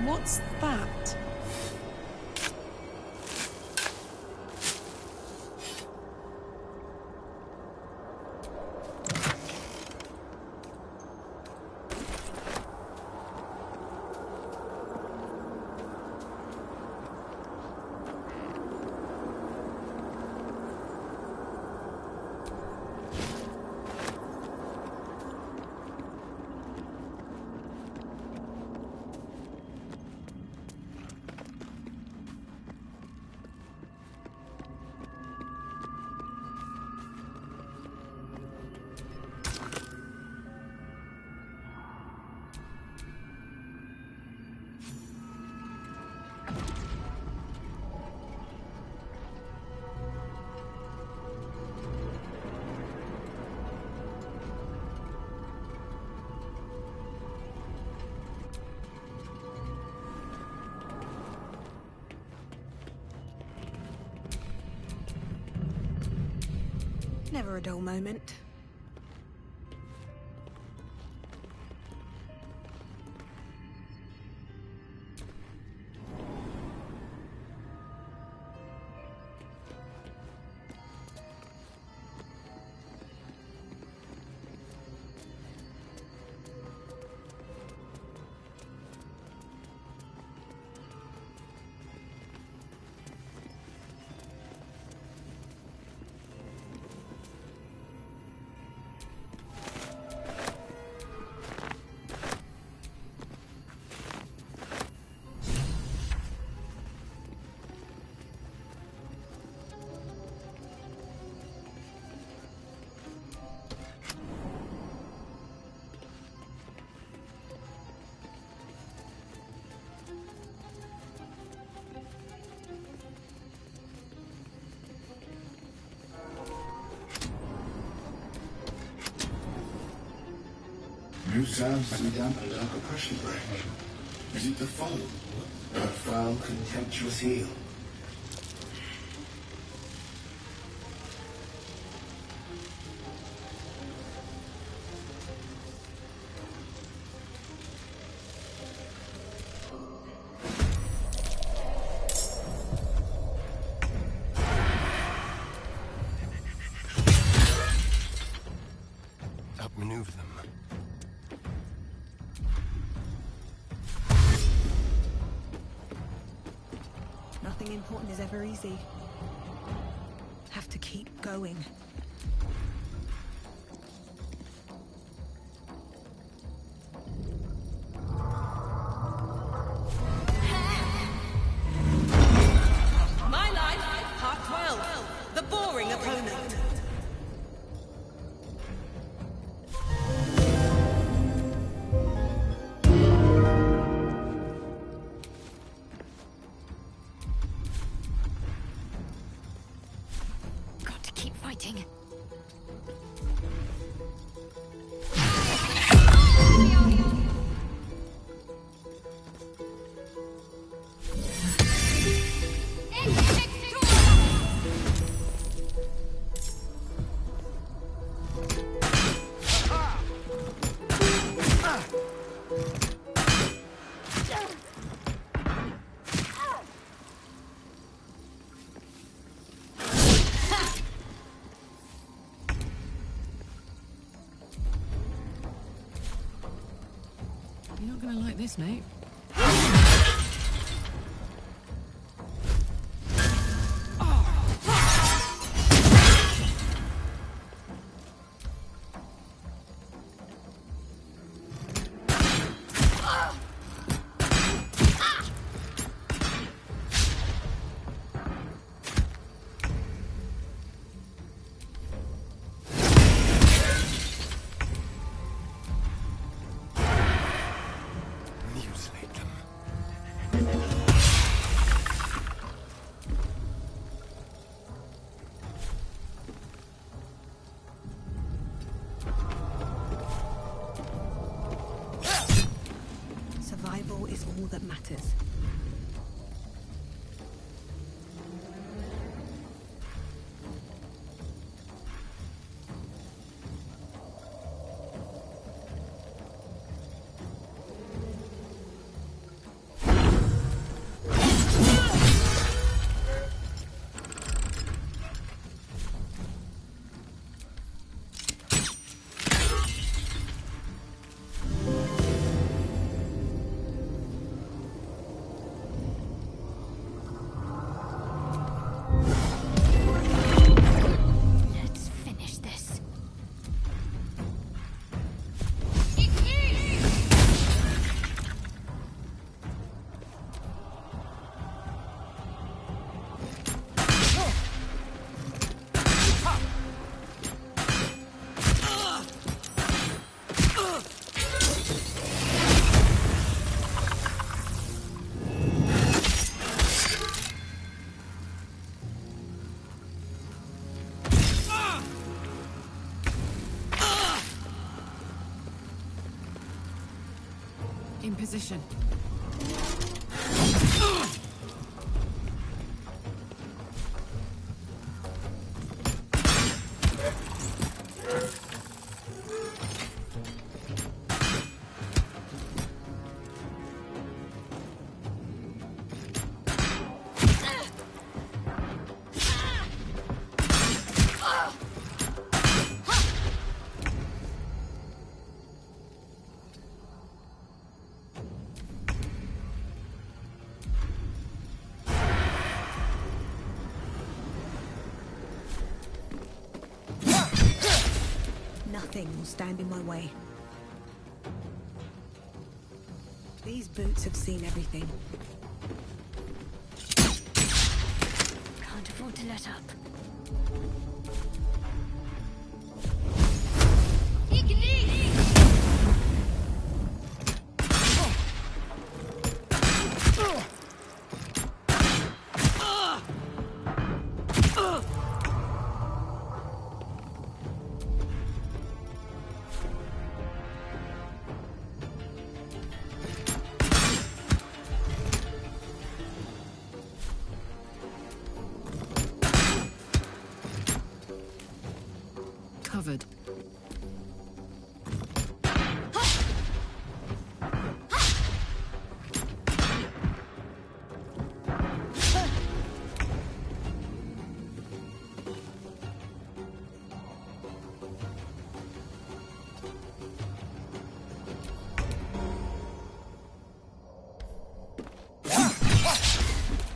What's that? Never a dull moment. New sounds to be dampened like a pressure break. Is it the fall? That foul, contemptuous heel? Outmaneuver them. Nothing important is ever easy. Have to keep going. My Life, Part 12. The Boring Opponent. Got to keep fighting. You're not gonna like this, mate. Mutilate them. Survival is all that matters. In position. Nothing will stand in my way. These boots have seen everything. Can't afford to let up. Covered.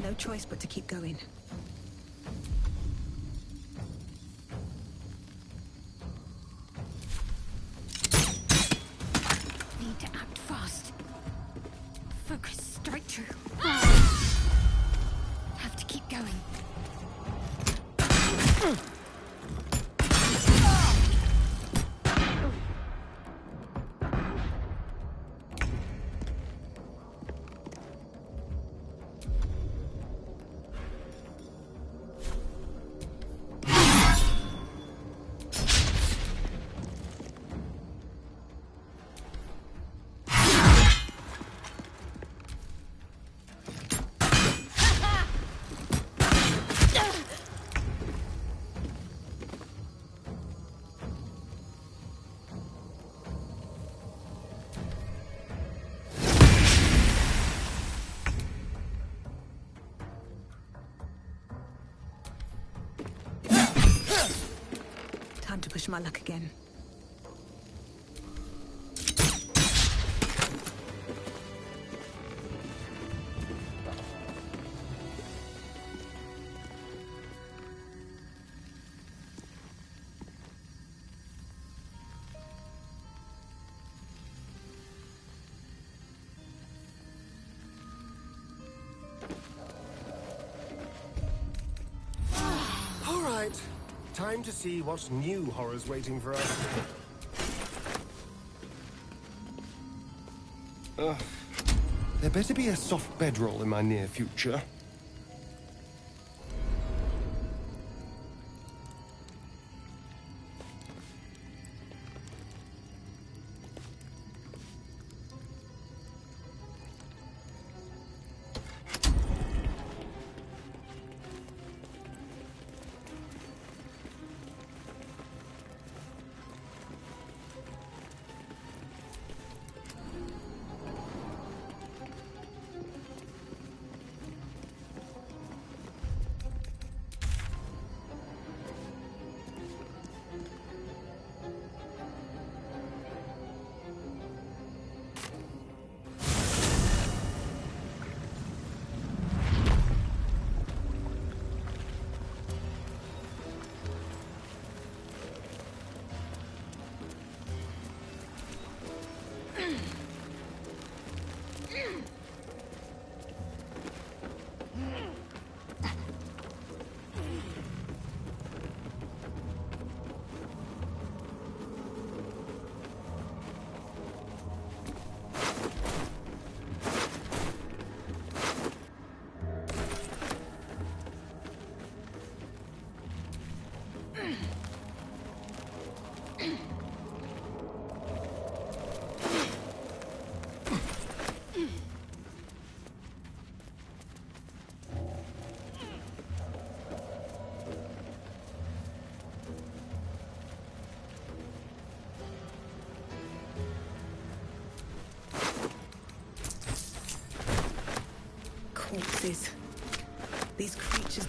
No choice but to keep going. Need to act fast. Focus straight through. Have to keep going. Time to push my luck again. All right. Time to see what new horror's waiting for us. There better be a soft bedroll in my near future.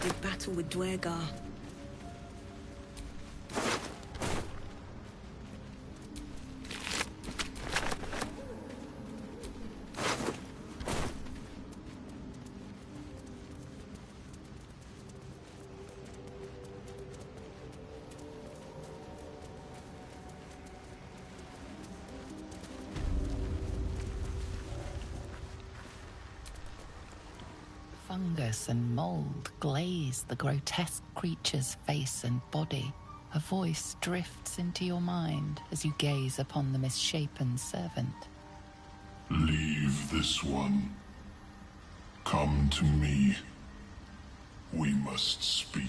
did battle with Dwergar. Fungus and mold glaze the grotesque creature's face and body. A voice drifts into your mind as you gaze upon the misshapen servant. Leave this one. Come to me. We must speak.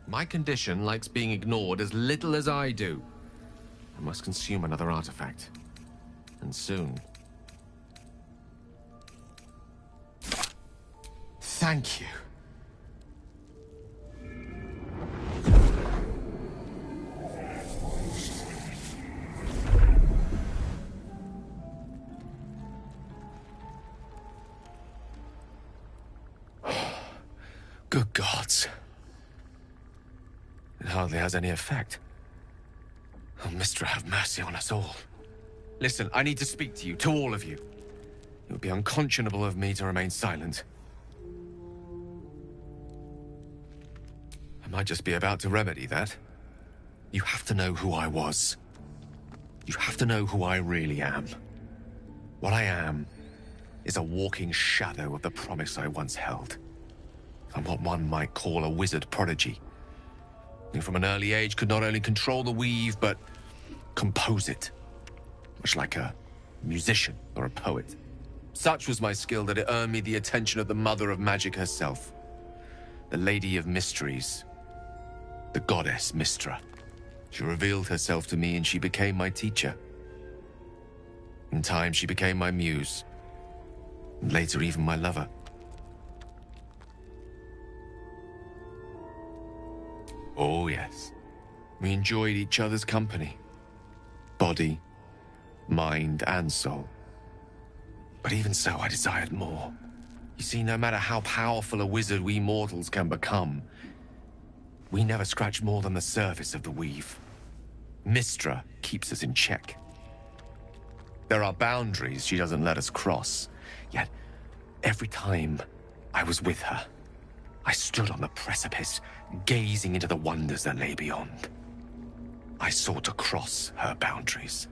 My condition likes being ignored as little as I do. I must consume another artifact. And soon. Thank you. Good gods. It hardly has any effect. Oh, Mistra, have mercy on us all. Listen, I need to speak to you, to all of you. It would be unconscionable of me to remain silent. I might just be about to remedy that. You have to know who I was. You have to know who I really am. What I am is a walking shadow of the promise I once held. I'm what one might call a wizard prodigy, who from an early age could not only control the weave, but compose it, much like a musician or a poet. Such was my skill that it earned me the attention of the mother of magic herself, the Lady of Mysteries, the goddess Mistra. She revealed herself to me and she became my teacher. In time, she became my muse, and later even my lover. Oh, yes. We enjoyed each other's company. Body, mind, and soul. But even so, I desired more. You see, no matter how powerful a wizard we mortals can become, we never scratch more than the surface of the weave. Mistra keeps us in check. There are boundaries she doesn't let us cross, yet every time I was with her, I stood on the precipice, gazing into the wonders that lay beyond. I sought to cross her boundaries.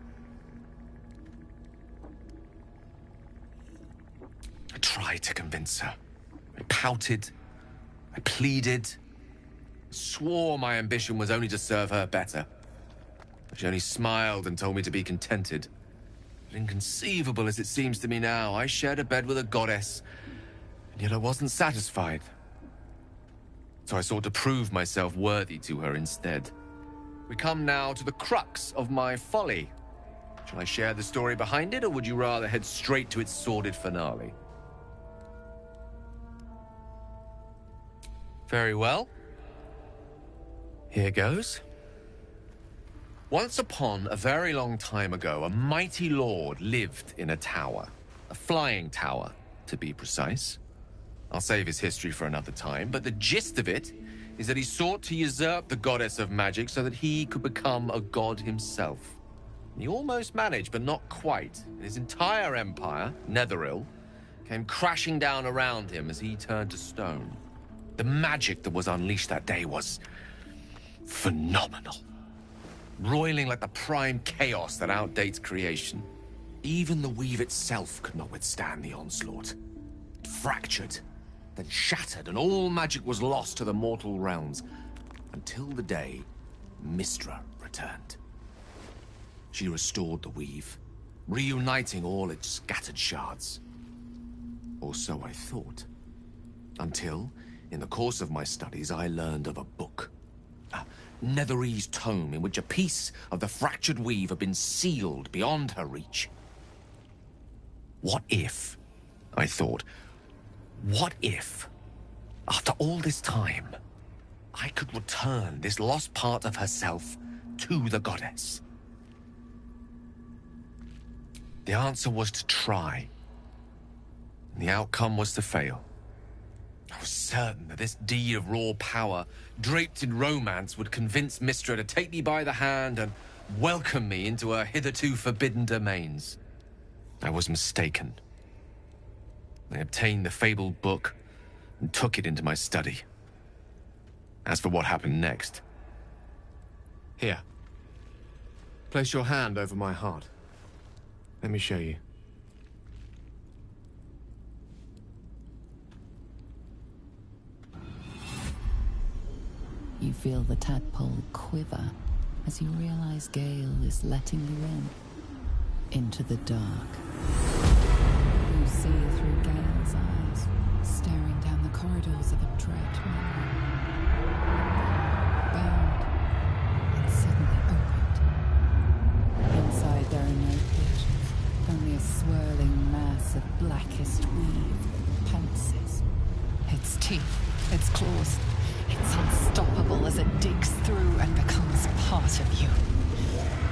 I tried to convince her. I pouted. I pleaded. Swore my ambition was only to serve her better. She only smiled and told me to be contented. But inconceivable as it seems to me now, I shared a bed with a goddess, and yet I wasn't satisfied. So I sought to prove myself worthy to her instead. We come now to the crux of my folly. Shall I share the story behind it, or would you rather head straight to its sordid finale? Very well. Here goes. Once upon a very long time ago, a mighty lord lived in a tower. A flying tower, to be precise. I'll save his history for another time, but the gist of it is that he sought to usurp the goddess of magic so that he could become a god himself. He almost managed, but not quite. His entire empire, Netheril, came crashing down around him as he turned to stone. The magic that was unleashed that day was phenomenal. Roiling like the prime chaos that outdates creation. Even the weave itself could not withstand the onslaught. It fractured, then shattered, and all magic was lost to the mortal realms, until the day Mystra returned. She restored the weave, reuniting all its scattered shards. Or so I thought. Until, in the course of my studies, I learned of a book. A Netherese tome in which a piece of the fractured weave had been sealed beyond her reach. What if, I thought, what if, after all this time, I could return this lost part of herself to the goddess? The answer was to try. And the outcome was to fail. I was certain that this deed of raw power, draped in romance, would convince Mystra to take me by the hand and welcome me into her hitherto forbidden domains. I was mistaken. I obtained the fabled book and took it into my study. As for what happened next... Here. Place your hand over my heart. Let me show you. You feel the tadpole quiver as you realize Gale is letting you into the dark. You see through Gale's eyes, staring down the corridors of a dread memory. Bound and suddenly opened. Inside there are no pictures, only a swirling mass of blackest weave, pounces. Its teeth, its claws, it's unstoppable as it digs through and becomes part of you.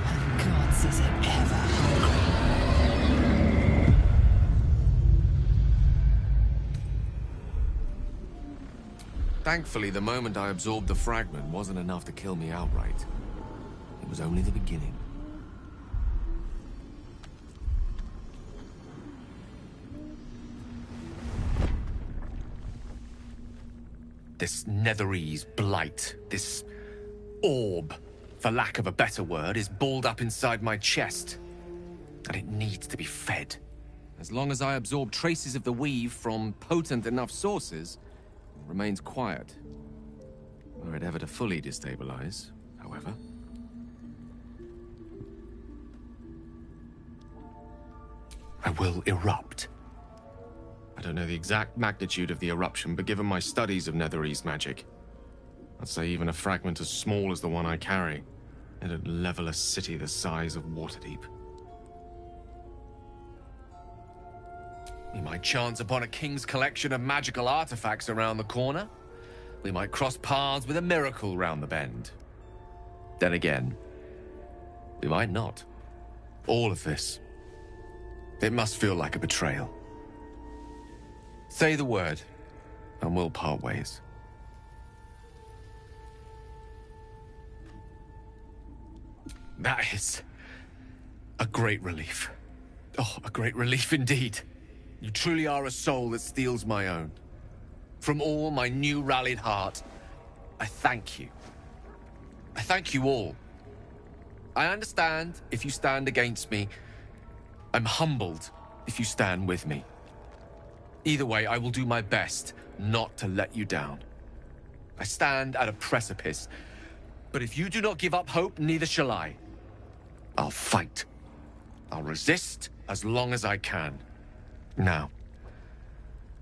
And gods, is it ever hungry. Thankfully, the moment I absorbed the fragment wasn't enough to kill me outright. It was only the beginning. This Netherese blight, this orb, for lack of a better word, is balled up inside my chest. And it needs to be fed. As long as I absorb traces of the weave from potent enough sources, it remains quiet. Were it ever to fully destabilize, however. I will erupt. I don't know the exact magnitude of the eruption, but given my studies of Netherese magic, I'd say even a fragment as small as the one I carry, it'd level a city the size of Waterdeep. We might chance upon a king's collection of magical artifacts around the corner. We might cross paths with a miracle round the bend. Then again, we might not. All of this, it must feel like a betrayal. Say the word, and we'll part ways. That is a great relief. Oh, a great relief indeed. You truly are a soul that steals my own. From all my new rallied heart, I thank you. I thank you all. I understand if you stand against me. I'm humbled if you stand with me. Either way, I will do my best not to let you down. I stand at a precipice, but if you do not give up hope, neither shall I. I'll fight. I'll resist as long as I can. Now,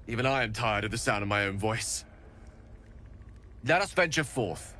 even I am tired of the sound of my own voice. Let us venture forth.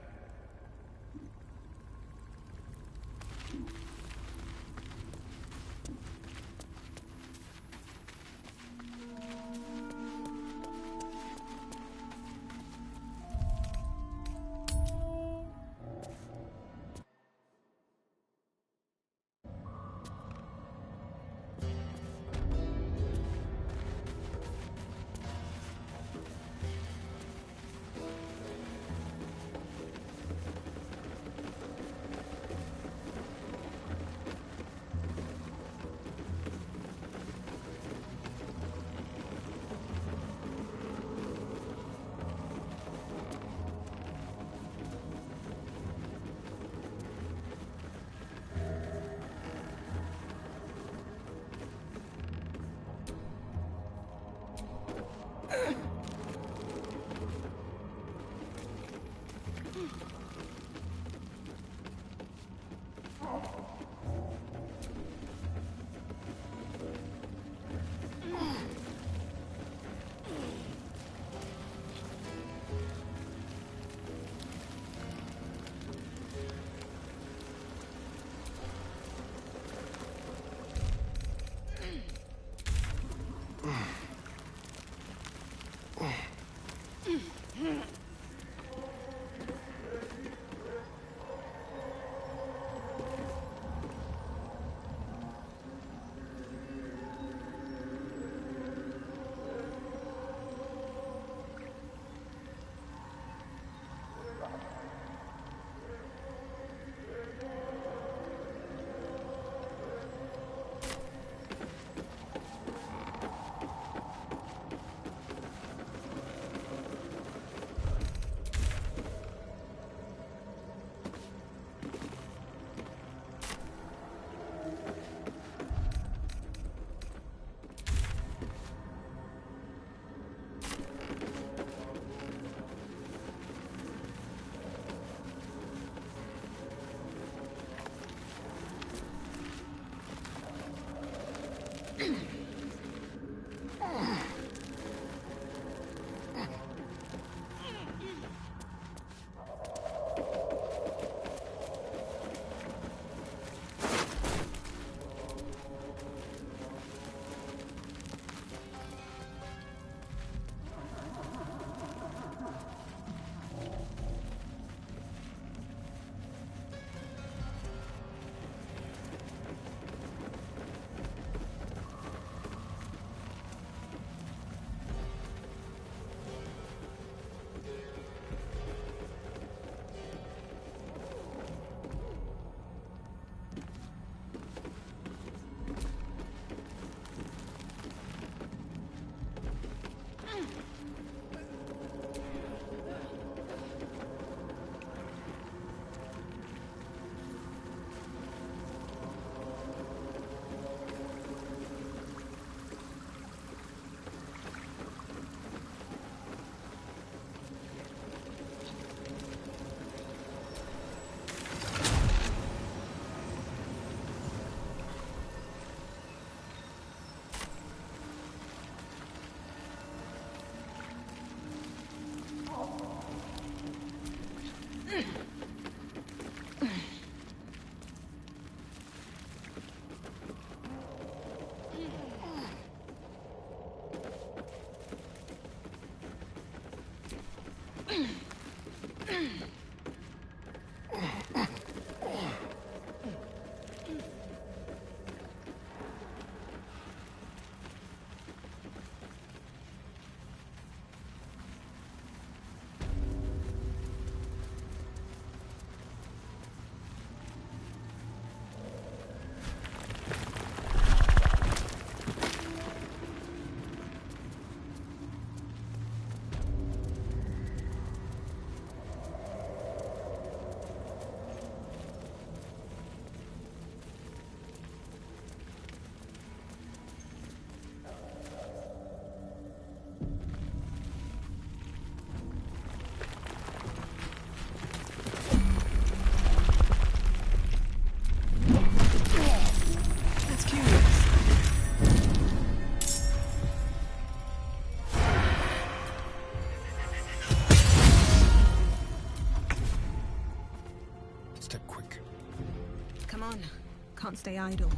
stay idle.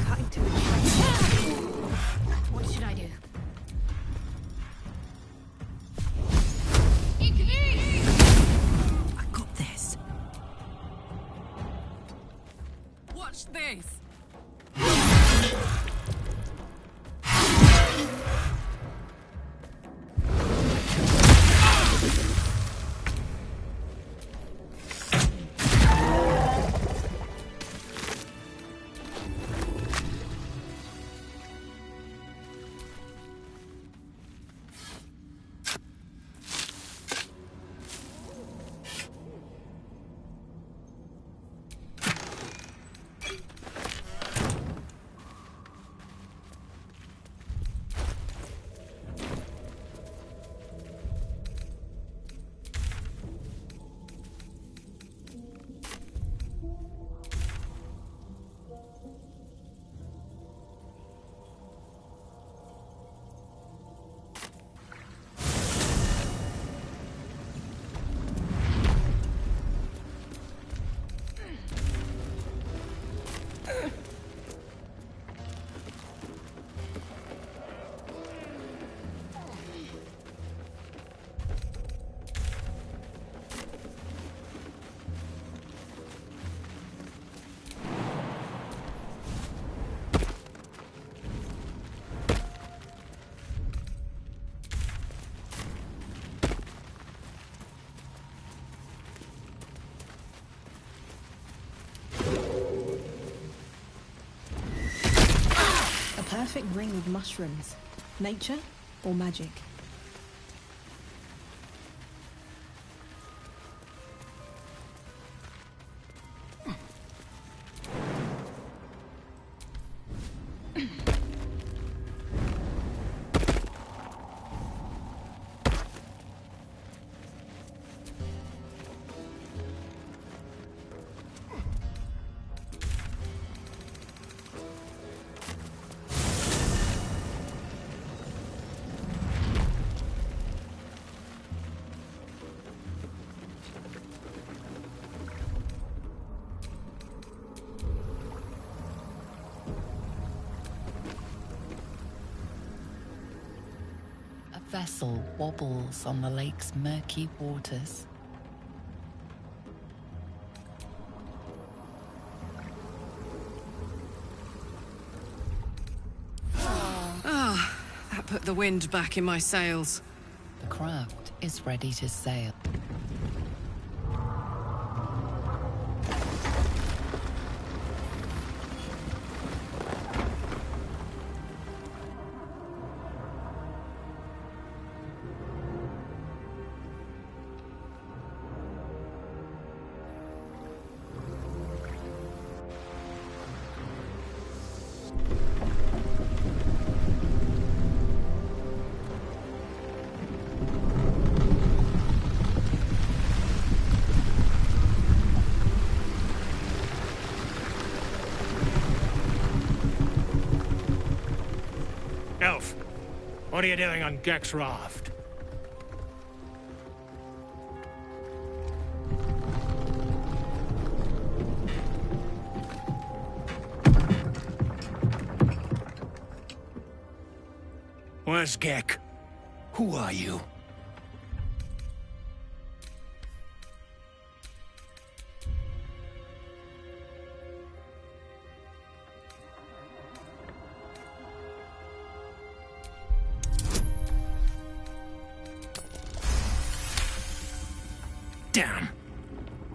Cut into a train. What should I do? I got this. Watch this! Perfect ring of mushrooms. Nature or magic? Vessel wobbles on the lake's murky waters. That put the wind back in my sails. The craft is ready to sail. Elf, what are you doing on Gek's raft? Where's Gek? Who are you? Damn.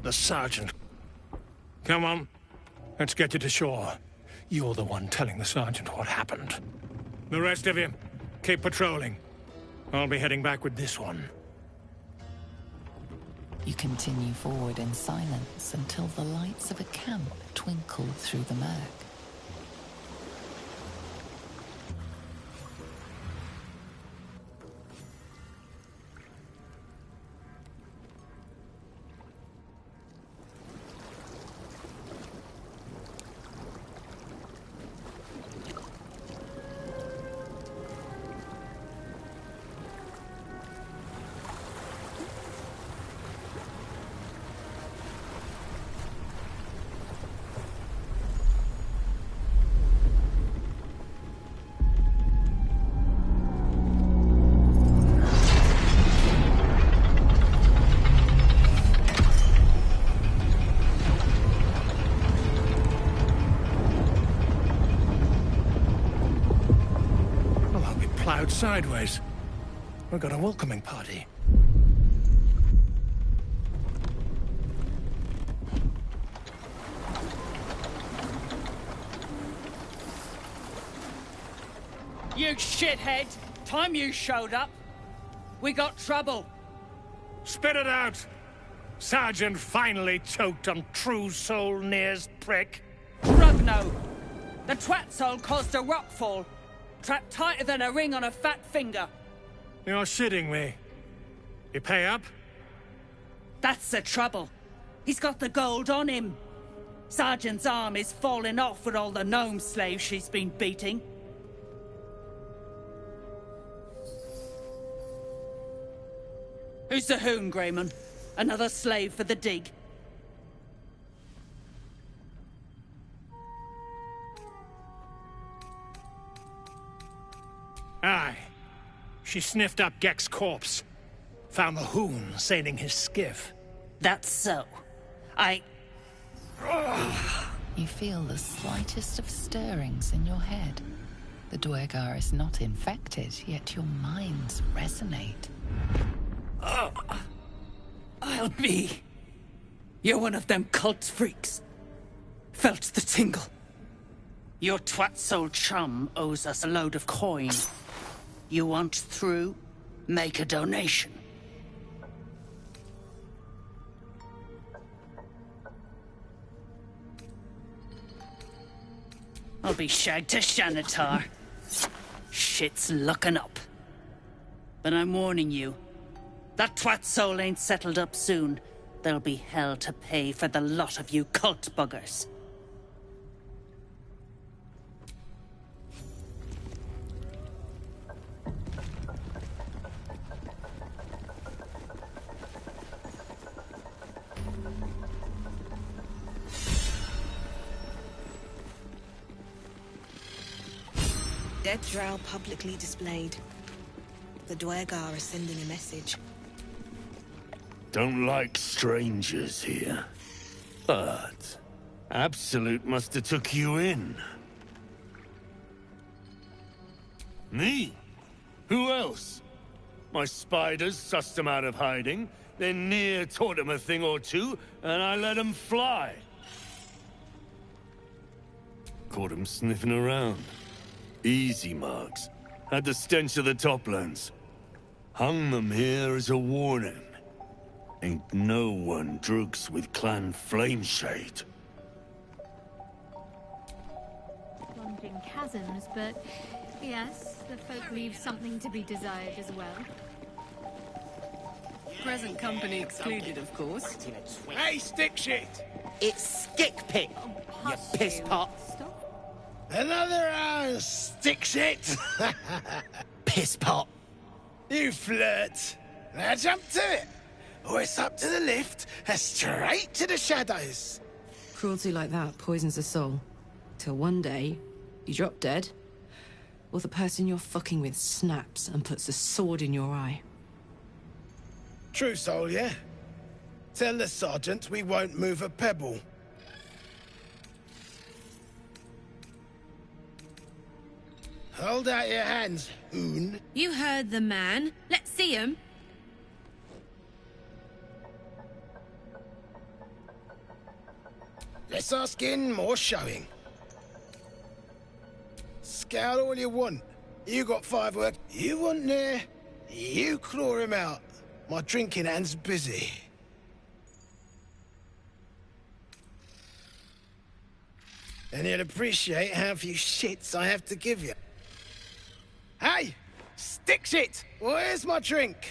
The sergeant. Come on. Let's get you to shore. You're the one telling the sergeant what happened. The rest of you, keep patrolling. I'll be heading back with this one. You continue forward in silence until the lights of a camp twinkle through the murk. sideways. We've got a welcoming party. You shithead! Time you showed up, we got trouble. Spit it out! Sergeant finally choked on True Soul Near's prick. Rugno! The twat soul caused a rockfall. Trapped tighter than a ring on a fat finger. You're shitting me. You pay up? That's the trouble. He's got the gold on him. Sergeant's arm is falling off with all the gnome slaves she's been beating. Who's the hoon, Greyman? Another slave for the dig? Aye. She sniffed up Gek's corpse. Found the hoon sailing his skiff. That's so. You feel the slightest of stirrings in your head. The Dwergar is not infected, yet your minds resonate. I'll be. You're one of them cult freaks. Felt the tingle. Your twat soul chum owes us a load of coin. You want through? Make a donation. I'll be shagged to Shanatar. Shit's looking up. But I'm warning you. That twat soul ain't settled up soon. There'll be hell to pay for the lot of you cult buggers. Dead drow publicly displayed. The Dwergar are sending a message. Don't like strangers here. But Absolute must have took you in. Me? Who else? My spiders sussed him out of hiding, then Near taught him a thing or two, and I let him fly. Caught him sniffing around. Easy marks. Had the stench of the Toplands. Hung them here as a warning. Ain't no one drugs with Clan Flameshade. Plunging chasms, but yes, the folk leave something to be desired as well. Present company excluded, of course. Hey, stick shit! It's Skickpit, you piss pot. Stop. Another stick shit! Piss pot. You flirt. Now jump to it. Or it's up to the lift and straight to the shadows. Cruelty like that poisons the soul. Till one day, you drop dead, or the person you're fucking with snaps and puts a sword in your eye. True soul, yeah? Tell the sergeant we won't move a pebble. Hold out your hands, hoon. You heard the man. Let's see him. Less our skin, more showing. Scout all you want. You got 5 work. You want there, you claw him out. My drinking hand's busy. And you'll appreciate how few shits I have to give you. Hey! Stick shit! Where's my drink?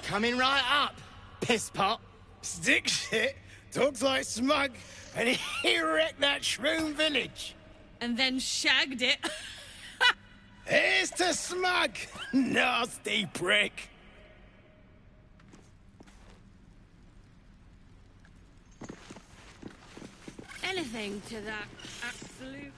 Coming right up, piss pot. Stick shit talks like Smug, and he wrecked that shroom village. And then shagged it. Here's to Smug, nasty prick. Anything to that absolute.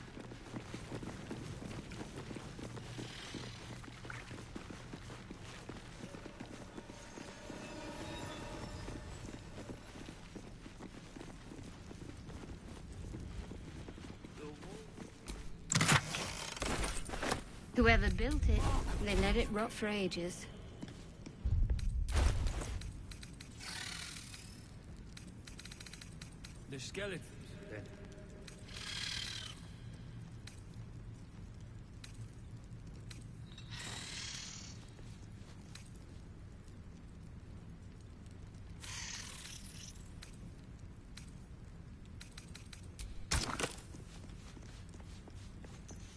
Whoever built it, they let it rot for ages. The skeletons, then.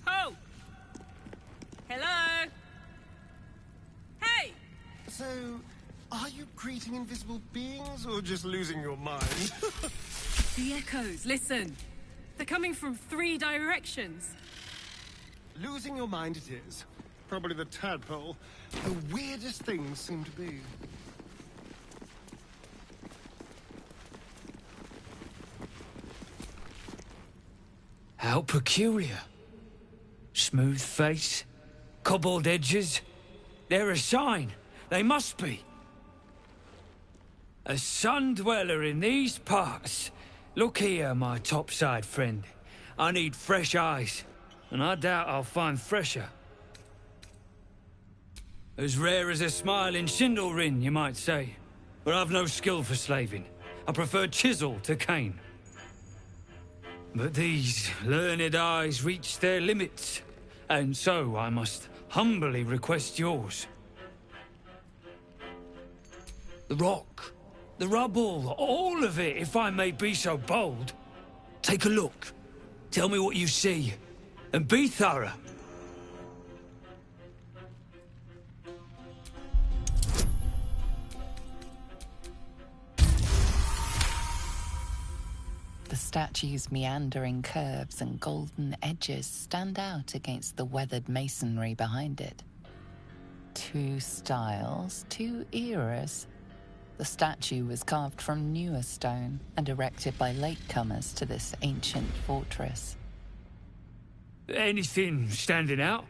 Ho! Hello? Hey! So, are you greeting invisible beings or just losing your mind? The echoes, listen. They're coming from 3 directions. Losing your mind it is. Probably the tadpole. The weirdest things seem to be. How peculiar. Smooth face, cobbled edges. They're a sign. They must be. A sun dweller in these parts. Look here, my topside friend. I need fresh eyes, and I doubt I'll find fresher. As rare as a smile in Sindelrin, you might say. But I've no skill for slaving. I prefer chisel to cane. But these learned eyes reach their limits, and so I must humbly request yours. The rock, the rubble, all of it, if I may be so bold. Take a look. Tell me what you see, and be thorough. The statue's meandering curves and golden edges stand out against the weathered masonry behind it. 2 styles, 2 eras. The statue was carved from newer stone and erected by latecomers to this ancient fortress. Anything standing out?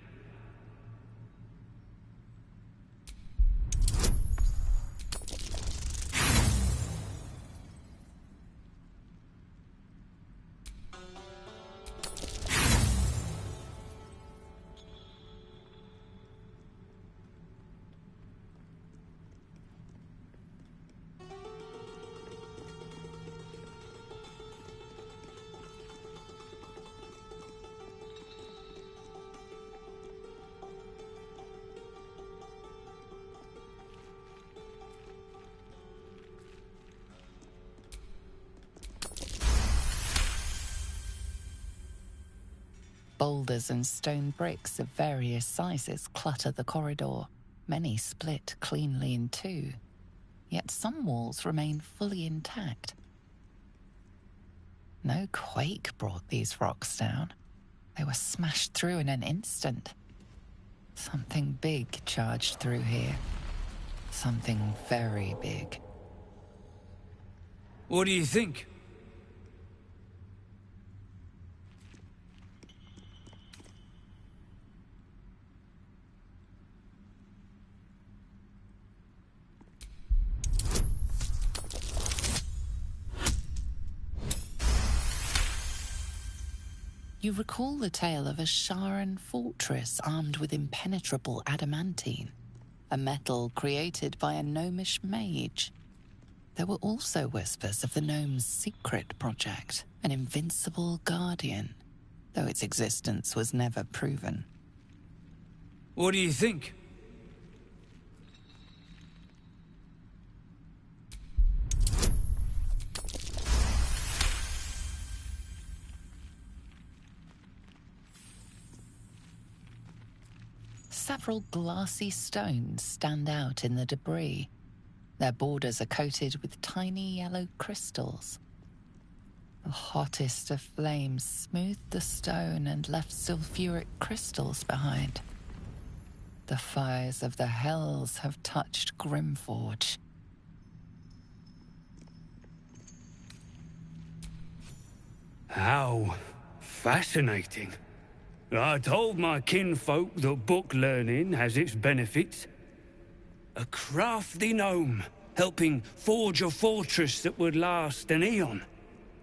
Boulders and stone bricks of various sizes clutter the corridor, many split cleanly in 2. Yet some walls remain fully intact. No quake brought these rocks down. They were smashed through in an instant. Something big charged through here. Something very big. What do you think? You recall the tale of a Sharan fortress armed with impenetrable adamantine, a metal created by a gnomish mage. There were also whispers of the gnome's secret project, an invincible guardian, though its existence was never proven. What do you think? Several glassy stones stand out in the debris. Their borders are coated with tiny yellow crystals. The hottest of flames smoothed the stone and left sulfuric crystals behind. The fires of the hells have touched Grimforge. How fascinating. I told my kinfolk that book learning has its benefits. A crafty gnome, helping forge a fortress that would last an eon.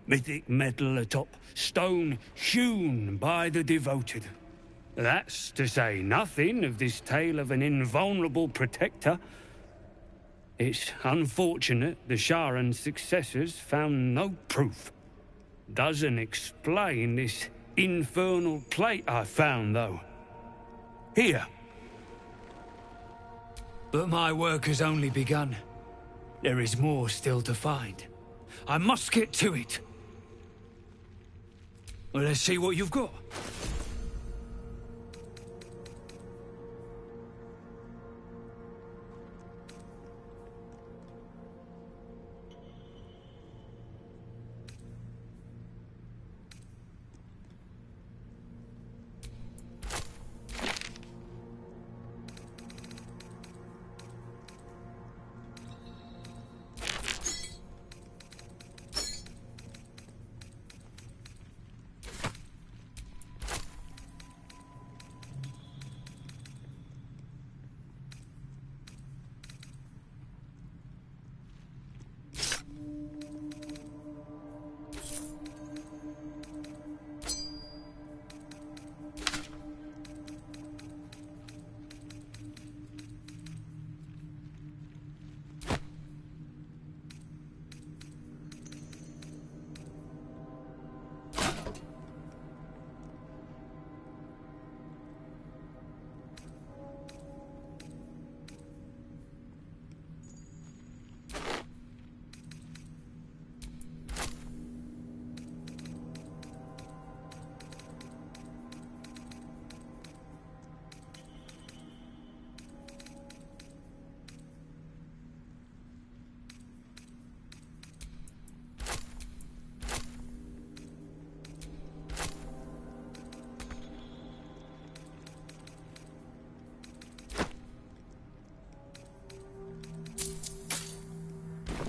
Mythic metal atop stone hewn by the devoted. That's to say nothing of this tale of an invulnerable protector. It's unfortunate the Shah and successors found no proof. Doesn't explain this infernal plate I found, though. Here. But my work has only begun. There is more still to find. I must get to it. Well, let's see what you've got.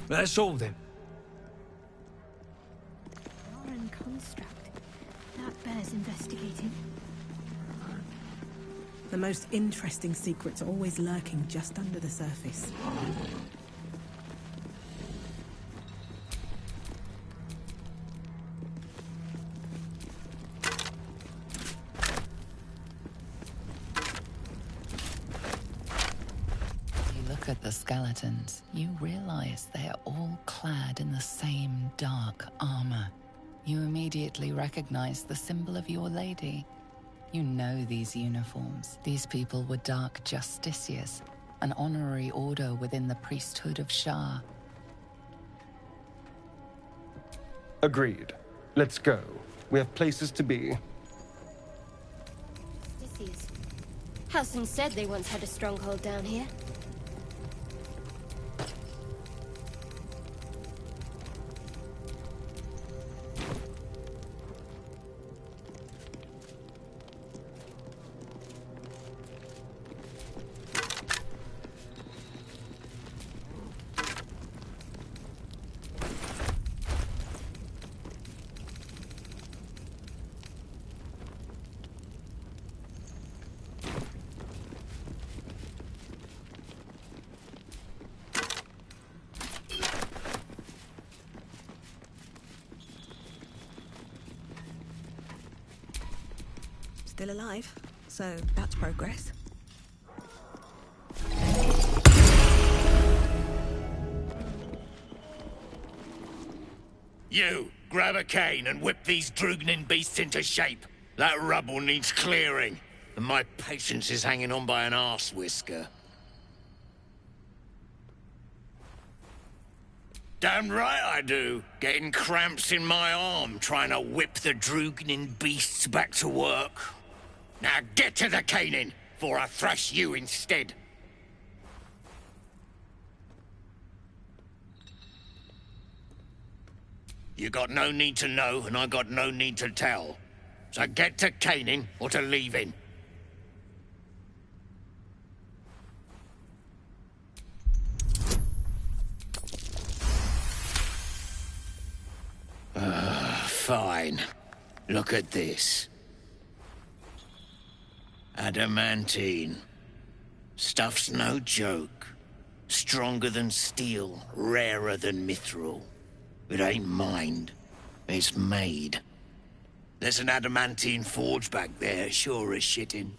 That's all then. Foreign construct. That bears investigating. The most interesting secrets are always lurking just under the surface. Look at the skeletons. You realize they're all clad in the same dark armor. You immediately recognize the symbol of your lady. You know these uniforms. These people were Dark Justiciars, an honorary order within the priesthood of Shah. Agreed. Let's go. We have places to be. Justiciars. Halsin said they once had a stronghold down here. Still alive, so that's progress. You, grab a cane and whip these Drugnin beasts into shape. That rubble needs clearing, and my patience is hanging on by an arse whisker. Damn right I do. Getting cramps in my arm trying to whip the Drugnin beasts back to work. Now get to the caning, before I thrash you instead. You got no need to know, and I got no need to tell. So get to caning or to leaving. Fine. Look at this. Adamantine. Stuff's no joke. Stronger than steel, rarer than mithril. It ain't mined. It's made. There's an adamantine forge back there, sure as shitting.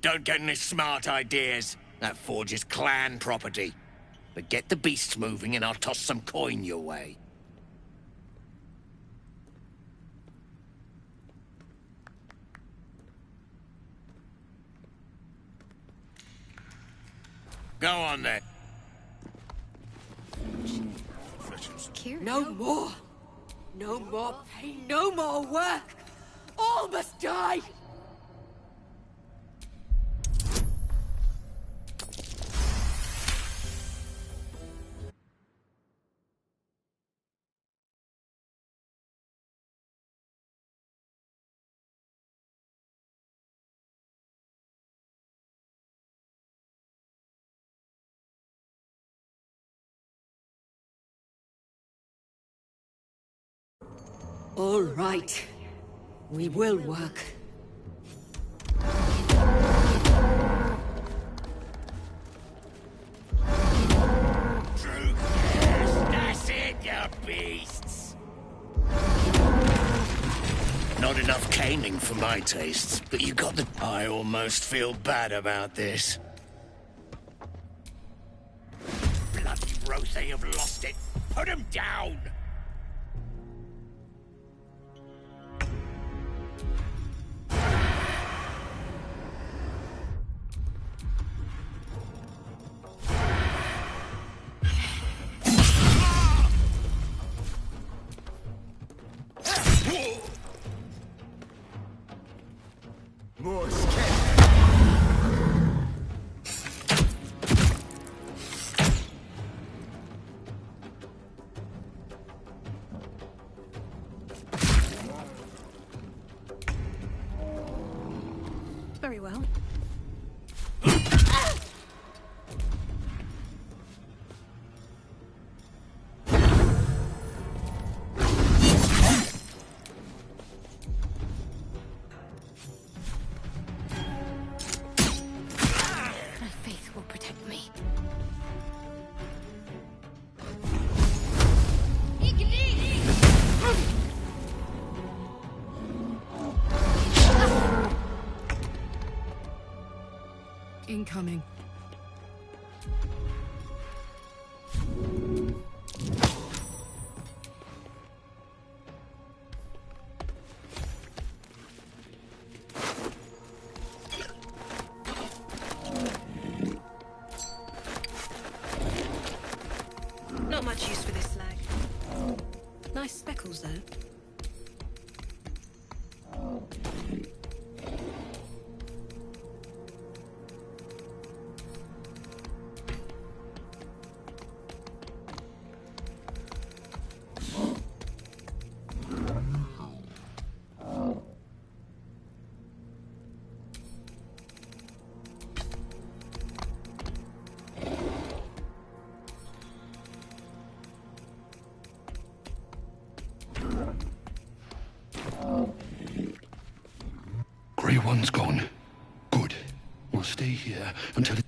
Don't get any smart ideas. That forge is clan property. But get the beasts moving and I'll toss some coin your way. Go on then. No more. No more pain, no more work. All must die. All right. We will work. That's it, you beasts! Not enough caning for my tastes, but you got the... I almost feel bad about this. Bloody Rose have lost it. Put him down! More scared. Very well. My faith will protect me. Incoming. Not much use for this slag. Nice speckles, though. Grey One's gone. Good. We'll stay here until it...